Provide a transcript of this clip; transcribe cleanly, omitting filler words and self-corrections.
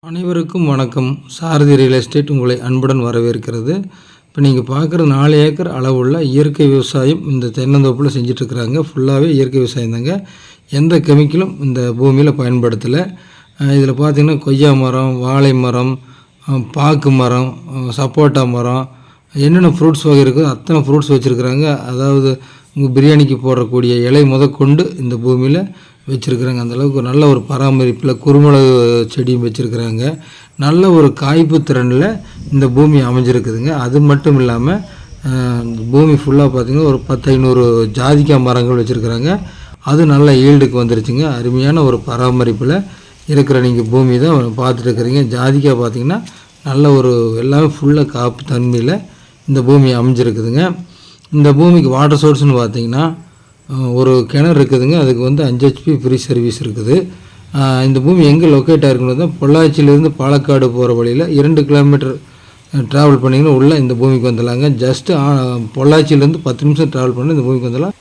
அனைவருக்கும் வணக்கம். சாரதி real estate உங்களை அன்புடன் வரவேற்கிறது. இப்போ நீங்கள் பார்க்குற 4 ஏக்கர் அளவுள்ள இயற்கை விவசாயம் இந்த தென்னந்தோப்பில் செஞ்சிட்ருக்குறாங்க. ஃபுல்லாகவே இயற்கை விவசாயம் தாங்க. எந்த கெமிக்கலும் இந்த பூமியில் பயன்படுத்தலை. இதில் பார்த்திங்கன்னா கொய்யா மரம், வாழை மரம், பாக்கு மரம், சப்போட்டா மரம், என்னென்ன ஃப்ரூட்ஸ் வகை இருக்குதோ அத்தனை ஃப்ரூட்ஸ் வச்சுருக்குறாங்க. அதாவது உங்கள் பிரியாணிக்கு போடக்கூடிய இலை முதற்கொண்டு இந்த பூமியில் வச்சுருக்குறாங்க. அந்தளவுக்கு நல்ல ஒரு பராமரிப்பில் குறுமிளகு செடியும் வச்சுருக்குறாங்க. நல்ல ஒரு காய்ப்பு திறனில் இந்த பூமி அமைஞ்சிருக்குதுங்க. அது மட்டும் இல்லாமல் பூமி ஃபுல்லாக பார்த்திங்கன்னா ஒரு 10-500 ஜாதிக்காய் மரங்கள் வச்சுருக்குறாங்க. அது நல்ல ஈல்டுக்கு வந்துருச்சுங்க. அருமையான ஒரு பராமரிப்பில் இருக்கிற நீங்கள் பூமி தான் பார்த்துட்டு இருக்கிறீங்க. ஜாதிக்காய் பார்த்திங்கன்னா நல்ல ஒரு எல்லாமே ஃபுல்லாக காப்பு தன்மையில் இந்த பூமி அமைஞ்சிருக்குதுங்க. இந்த பூமிக்கு வாட்டர் சோர்ஸ்னு பார்த்திங்கன்னா ஒரு கிணறு இருக்குதுங்க. அதுக்கு 5 HP ஃப்ரீ சர்வீஸ் இருக்குது. இந்த பூமி எங்கே லொக்கேட் ஆகிருக்குன்னு தான் பொள்ளாச்சியிலேருந்து பாலக்காடு போகிற வழியில் 2 கிலோமீட்டர் ட்ராவல் பண்ணிங்கன்னா உள்ளே இந்த பூமிக்கு வந்துடலாங்க. ஜஸ்ட்டு பொள்ளாச்சியிலேருந்து 10 நிமிஷம் ட்ராவல் பண்ணி இந்த பூமிக்கு வந்துடலாம்.